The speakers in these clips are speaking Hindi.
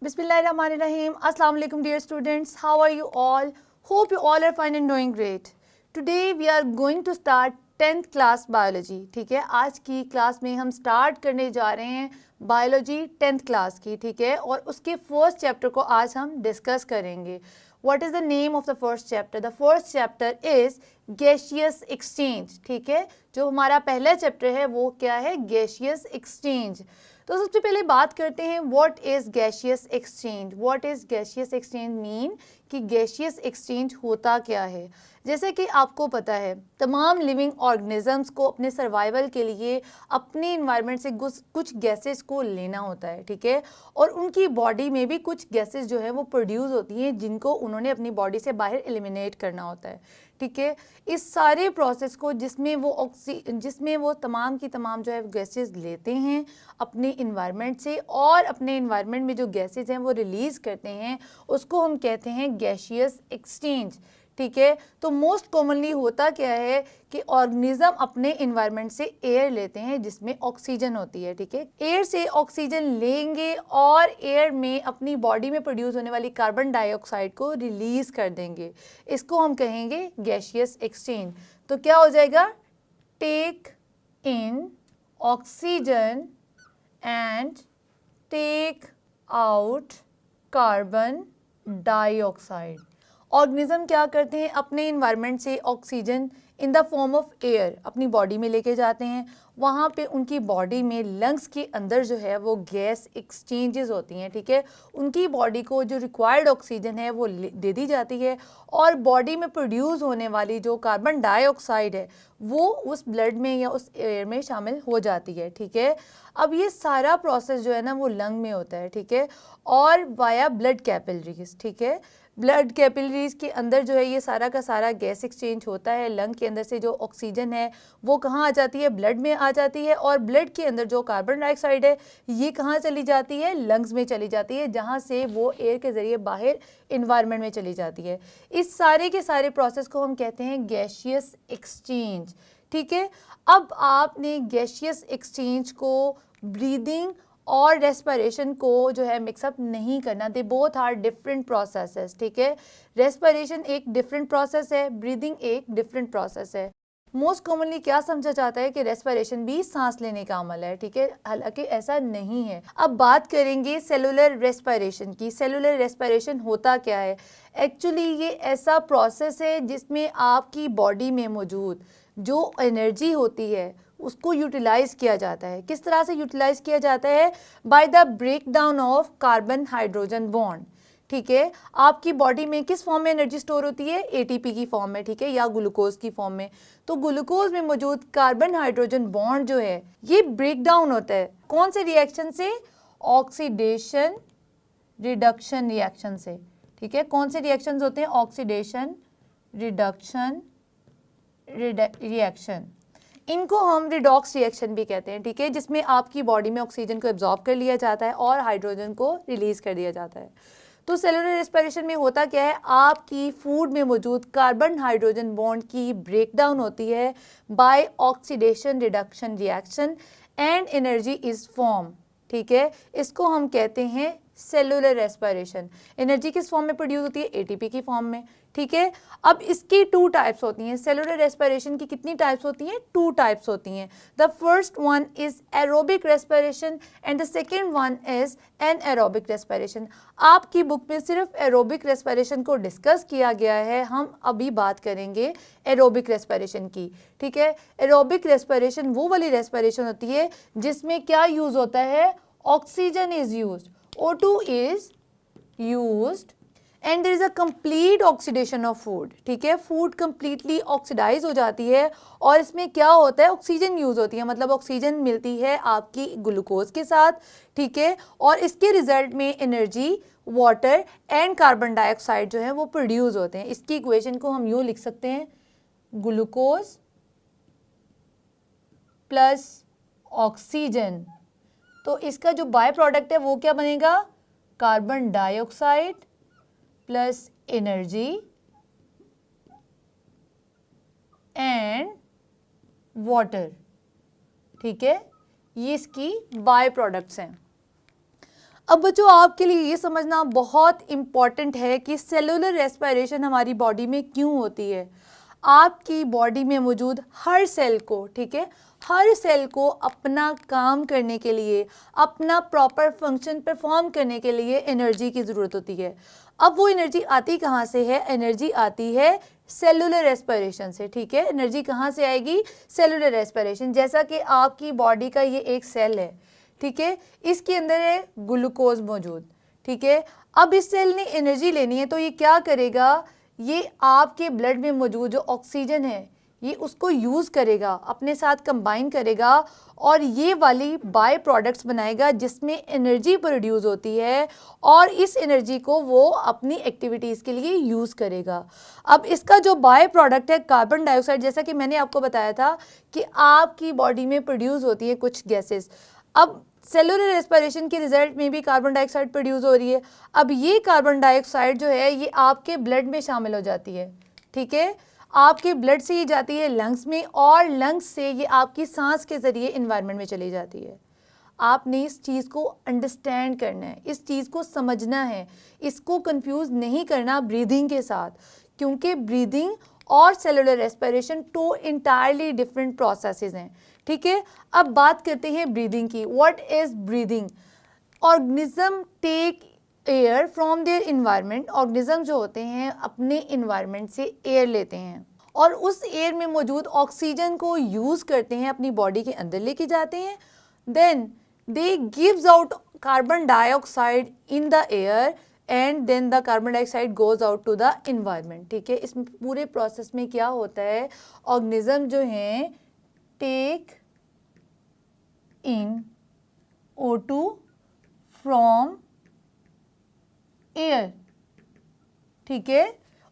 Bismillahirrahmanirrahim. Assalamu alaikum dear students. How are you all? Hope you all are fine and doing great. Today we are going to start 10th class biology. ठीक है, आज की क्लास में हम स्टार्ट करने जा रहे हैं बायोलॉजी 10th क्लास की. ठीक है, और उसके फर्स्ट चैप्टर को आज हम डिस्कस करेंगे. What is the name of the first chapter? The first chapter is gaseous exchange. ठीक है, जो हमारा पहला चैप्टर है वो क्या है? gaseous exchange. तो सबसे पहले बात करते हैं what is gaseous exchange. What is gaseous exchange mean कि गैशियस एक्सचेंज होता क्या है. जैसे कि आपको पता है तमाम लिविंग ऑर्गेनिजम्स को अपने सर्वाइवल के लिए अपने इन्वायरमेंट से कुछ गैसेस को लेना होता है. ठीक है, और उनकी बॉडी में भी कुछ गैसेस जो है वो प्रोड्यूस होती हैं जिनको उन्होंने अपनी बॉडी से बाहर एलिमिनेट करना होता है. ठीक है, इस सारे प्रोसेस को जिसमें वो तमाम की तमाम जो है गैसेस लेते हैं अपने इन्वायरमेंट से और अपने इन्वायरमेंट में जो गैसेस हैं वो रिलीज़ करते हैं, उसको हम कहते हैं गैशियस एक्सचेंज. ठीक है, तो मोस्ट कॉमनली होता क्या है कि ऑर्गेनिज्म अपने इन्वायरमेंट से एयर लेते हैं जिसमें ऑक्सीजन होती है. ठीक है, एयर से ऑक्सीजन लेंगे और एयर में अपनी बॉडी में प्रोड्यूस होने वाली कार्बन डाइऑक्साइड को रिलीज कर देंगे. इसको हम कहेंगे गैशियस एक्सचेंज. तो क्या हो जाएगा? Take in oxygen and take out carbon dioxide. Organism क्या करते हैं? अपने इन्वायरमेंट से oxygen in the form of air अपनी बॉडी में लेके जाते हैं. वहाँ पे उनकी बॉडी में लंग्स के अंदर जो है वो गैस एक्सचेंजेस होती हैं. ठीक है, उनकी बॉडी को जो रिक्वायर्ड ऑक्सीजन है वो दे दी जाती है और बॉडी में प्रोड्यूस होने वाली जो कार्बन डाइऑक्साइड है वो उस ब्लड में या उस एयर में शामिल हो जाती है. ठीक है, अब ये सारा प्रोसेस जो है ना वो लंग में होता है. ठीक है, और वाया ब्लड कैपिलरीज. ठीक है, ब्लड कैपिलरीज के अंदर जो है ये सारा का सारा गैस एक्सचेंज होता है. लंग के अंदर से जो ऑक्सीजन है वो कहाँ आ जाती है? ब्लड में आ जाती है. और ब्लड के अंदर जो कार्बन डाइऑक्साइड है ये कहाँ चली जाती है? लंग्स में चली जाती है, जहाँ से वो एयर के ज़रिए बाहर इन्वायरमेंट में चली जाती है. इस सारे के सारे प्रोसेस को हम कहते हैं गैशियस एक्सचेंज. ठीक है, अब आपने गैशियस एक्सचेंज को ब्रीदिंग और रेस्पिरेशन को जो है मिक्सअप नहीं करना. They both are different processes. ठीक है, रेस्पिरेशन एक डिफरेंट प्रोसेस है, ब्रीदिंग एक डिफरेंट प्रोसेस है. मोस्ट कॉमनली क्या समझा जाता है कि रेस्पिरेशन भी सांस लेने का अमल है. ठीक है, हालांकि ऐसा नहीं है. अब बात करेंगे सेलुलर रेस्पिरेशन की. सेलुलर रेस्पिरेशन होता क्या है? एक्चुअली ये ऐसा प्रोसेस है जिसमें आपकी बॉडी में मौजूद जो एनर्जी होती है उसको यूटिलाइज किया जाता है. किस तरह से यूटिलाइज किया जाता है? By the break down of carbon hydrogen bond. ठीक है, आपकी बॉडी में किस फॉर्म में एनर्जी स्टोर होती है? एटीपी की फॉर्म में. ठीक है, या ग्लूकोज की फॉर्म में. तो ग्लूकोज में मौजूद कार्बन हाइड्रोजन बॉन्ड जो है ये ब्रेक डाउन होता है. कौन से रिएक्शन से? ऑक्सीडेशन रिडक्शन रिएक्शन से. ठीक है, कौन से रिएक्शंस होते हैं? Oxidation reduction reaction. इनको हम रिडॉक्स रिएक्शन भी कहते हैं. ठीक है, जिसमें आपकी बॉडी में ऑक्सीजन को एब्जॉर्ब कर लिया जाता है और हाइड्रोजन को रिलीज कर दिया जाता है. तो सेलुलर रेस्पिरेशन में होता क्या है? आपकी फूड में मौजूद कार्बन हाइड्रोजन बॉन्ड की ब्रेकडाउन होती है by oxidation reduction reaction and energy is form. ठीक है, इसको हम कहते हैं सेलुलर रेस्पिरेशन. एनर्जी किस फॉर्म में प्रोड्यूस होती है? एटीपी की फॉर्म में. ठीक है, अब इसकी 2 टाइप्स होती हैं. सेलुलर रेस्पिरेशन की कितनी टाइप्स होती हैं? 2 टाइप्स होती हैं. The first one is aerobic respiration and the second one is anaerobic respiration. आपकी बुक में सिर्फ एरोबिक रेस्पिरेशन को डिस्कस किया गया है, हम अभी बात करेंगे एरोबिक रेस्पिरेशन की. ठीक है, एरोबिक रेस्पिरेशन वो वाली रेस्पिरेशन होती है जिसमें क्या यूज होता है? Oxygen is used, O2 is used and there is a complete oxidation of food. ठीक है, फूड completely ऑक्सीडाइज हो जाती है और इसमें क्या होता है? ऑक्सीजन यूज होती है, मतलब ऑक्सीजन मिलती है आपकी ग्लूकोज के साथ. ठीक है, और इसके रिजल्ट में energy, water and carbon dioxide जो है वो प्रोड्यूस होते हैं. इसकी इक्वेशन को हम यूँ लिख सकते हैं, ग्लूकोज प्लस ऑक्सीजन. तो इसका जो बाय प्रोडक्ट है वो क्या बनेगा? Carbon dioxide plus energy and water. ठीक है, ये इसकी बाय प्रोडक्ट्स हैं. अब बच्चों आपके लिए ये समझना बहुत इम्पॉर्टेंट है कि सेलुलर रेस्पिरेशन हमारी बॉडी में क्यों होती है। आपकी बॉडी में मौजूद हर सेल को, ठीक है, हर सेल को अपना काम करने के लिए, अपना प्रॉपर फंक्शन परफॉर्म करने के लिए एनर्जी की ज़रूरत होती है। अब वो एनर्जी आती कहाँ से है? एनर्जी आती है सेलुलर रेस्पिरेशन से, ठीक है। एनर्जी कहाँ से आएगी? Cellular respiration. जैसा कि आपकी बॉडी का ये एक सेल है, ठीक है, इसके अंदर है ग्लूकोज मौजूद, ठीक है। अब इस सेल ने एनर्जी लेनी है तो ये क्या करेगा? ये आपके ब्लड में मौजूद जो ऑक्सीजन है ये उसको यूज़ करेगा, अपने साथ कंबाइन करेगा और ये वाली बाय प्रोडक्ट्स बनाएगा जिसमें एनर्जी प्रोड्यूस होती है और इस एनर्जी को वो अपनी एक्टिविटीज़ के लिए यूज़ करेगा। अब इसका जो बाय प्रोडक्ट है कार्बन डाइऑक्साइड, जैसा कि मैंने आपको बताया था कि आपकी बॉडी में प्रोड्यूस होती है कुछ गैसेस। अब सेलुलर रेस्पिरेशन के रिजल्ट में भी कार्बन डाइऑक्साइड प्रोड्यूस हो रही है। अब ये कार्बन डाइऑक्साइड जो है ये आपके ब्लड में शामिल हो जाती है, ठीक है। आपके ब्लड से ये जाती है लंग्स में और लंग्स से ये आपकी सांस के ज़रिए इन्वायरमेंट में चली जाती है। आपने इस चीज़ को अंडरस्टैंड करना है, इस चीज़ को समझना है, इसको कंफ्यूज नहीं करना ब्रीदिंग के साथ, क्योंकि ब्रीदिंग और cellular respiration two entirely different processes हैं, ठीक है। अब बात करते हैं ब्रीदिंग की। What is breathing? Organism take air from their environment. Organism जो होते हैं अपने इन्वायरमेंट से एयर लेते हैं और उस एयर में मौजूद ऑक्सीजन को यूज़ करते हैं, अपनी बॉडी के अंदर लेके जाते हैं। Then they gives out carbon dioxide in the air and then the carbon dioxide goes out to the environment, ठीक है। इस पूरे प्रोसेस में क्या होता है? ऑर्गेनिज्म जो हैं take in O2 from air, ठीक है।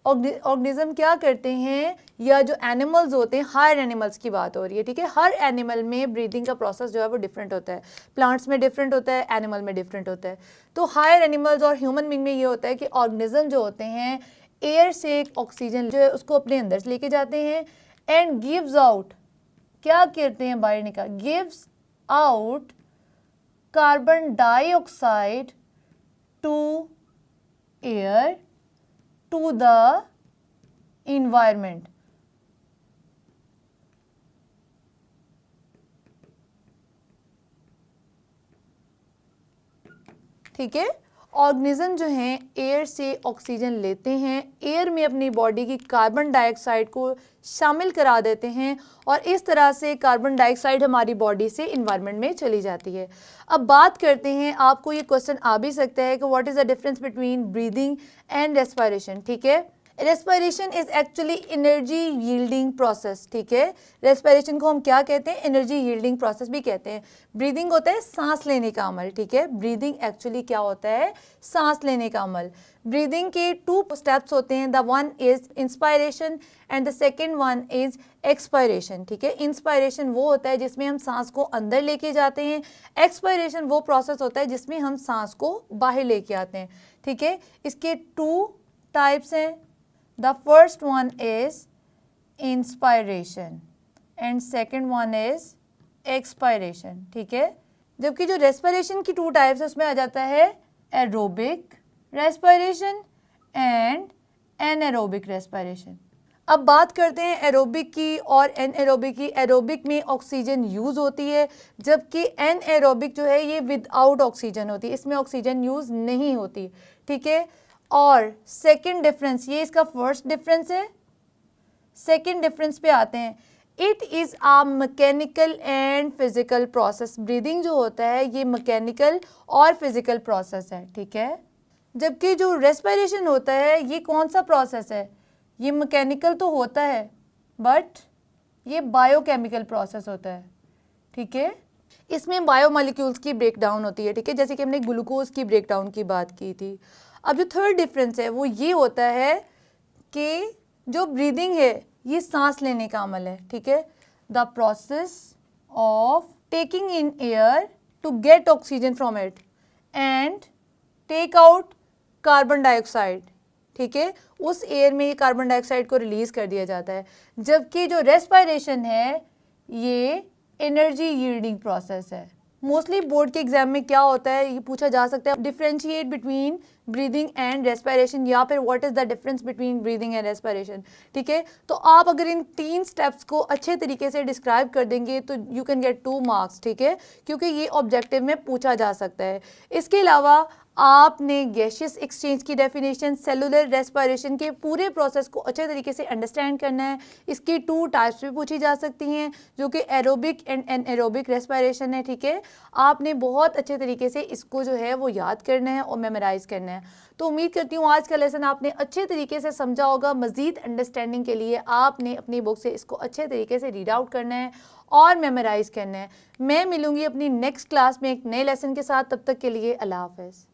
ऑर्गेनिज्म क्या करते हैं, या जो एनिमल्स होते हैं, हायर एनिमल्स की बात हो रही है, ठीक है। हर एनिमल में ब्रीदिंग का प्रोसेस जो है वो डिफरेंट होता है। प्लांट्स में डिफरेंट होता है, एनिमल में डिफरेंट होता है। तो हायर एनिमल्स और ह्यूमन बीइंग में ये होता है कि ऑर्गेनिज्म जो होते हैं एयर से ऑक्सीजन जो है उसको अपने अंदर से लेके जाते हैं एंड गिव्स आउट, क्या करते हैं बाहर निकाल, gives out carbon dioxide to air to the environment, ठीक है। ऑर्गेनिज्म जो हैं एयर से ऑक्सीजन लेते हैं, एयर में अपनी बॉडी की कार्बन डाइऑक्साइड को शामिल करा देते हैं और इस तरह से कार्बन डाइऑक्साइड हमारी बॉडी से इन्वायरमेंट में चली जाती है। अब बात करते हैं, आपको ये क्वेश्चन आ भी सकता है कि what is the difference between breathing and respiration, ठीक है। Respiration is actually energy yielding process, ठीक है। रेस्पिरेशन को हम क्या कहते हैं? एनर्जी यील्डिंग प्रोसेस भी कहते हैं। ब्रीदिंग होता है सांस लेने का अमल, ठीक है। ब्रीदिंग एक्चुअली क्या होता है? सांस लेने का अमल। ब्रीदिंग के 2 स्टेप्स होते हैं, the one is inspiration and the second one is expiration, ठीक है। इंस्पायरेशन वो होता है जिसमें हम सांस को अंदर लेके जाते हैं, एक्सपायरेशन वो प्रोसेस होता है जिसमें हम सांस को बाहर लेके आते हैं, ठीक है। इसके 2 टाइप्स हैं। The first one is inspiration and second one is expiration, ठीक है। जबकि जो रेस्पिरेशन की 2 टाइप्स है उसमें आ जाता है aerobic respiration and anaerobic respiration. अब बात करते हैं एरोबिक की और एनएरोबिक की। एरोबिक में ऑक्सीजन यूज़ होती है जबकि एनएरोबिक जो है ये विदाउट ऑक्सीजन होती है, इसमें ऑक्सीजन यूज़ नहीं होती, ठीक है। और सेकंड डिफरेंस, ये इसका फर्स्ट डिफरेंस है। सेकंड डिफरेंस पे आते हैं, it is a mechanical and physical process. Breathing जो होता है ये मैकेनिकल और फिजिकल प्रोसेस है, ठीक है। जबकि जो रेस्पिरेशन होता है ये कौन सा प्रोसेस है? ये मैकेनिकल तो होता है बट ये बायोकेमिकल प्रोसेस होता है, ठीक है। इसमें बायोमोलिक्यूल्स की ब्रेकडाउन होती है, ठीक है, जैसे कि हमने ग्लूकोज की ब्रेकडाउन की बात की थी। अब जो थर्ड डिफरेंस है वो ये होता है कि जो ब्रीदिंग है ये सांस लेने का अमल है, ठीक है। The process of taking in air to get oxygen from it and take out carbon dioxide, ठीक है। उस एयर में ये कार्बन डाइऑक्साइड को रिलीज कर दिया जाता है। जबकि जो रेस्पिरेशन है ये एनर्जी यील्डिंग प्रोसेस है। मोस्टली बोर्ड के एग्जाम में क्या होता है, ये पूछा जा सकता है differentiate between breathing and respiration, या फिर what is the difference between breathing and respiration. ठीक है, तो आप अगर इन 3 स्टेप्स को अच्छे तरीके से डिस्क्राइब कर देंगे तो यू कैन गेट 2 मार्क्स। ठीक है, क्योंकि ये ऑब्जेक्टिव में पूछा जा सकता है। इसके अलावा आपने गैसियस एक्सचेंज की डेफिनेशन, सेलुलर रेस्पिरेशन के पूरे प्रोसेस को अच्छे तरीके से अंडरस्टैंड करना है। इसकी 2 टाइप्स भी पूछी जा सकती हैं, जो कि एरोबिक एंड एनएरोबिक रेस्पिरेशन है। ठीक है, आपने बहुत अच्छे तरीके से इसको जो है वो याद करना है और मेमोराइज करना है। तो उम्मीद करती हूँ आज का लेसन आपने अच्छे तरीके से समझा होगा। मज़ीद अंडरस्टैंडिंग के लिए आपने अपनी बुक से इसको अच्छे तरीके से रीड आउट करना है और मेमोराइज करना है। मैं मिलूंगी अपनी नेक्स्ट क्लास में एक नए लेसन के साथ। तब तक के लिए अल्लाह हाफ़िज़।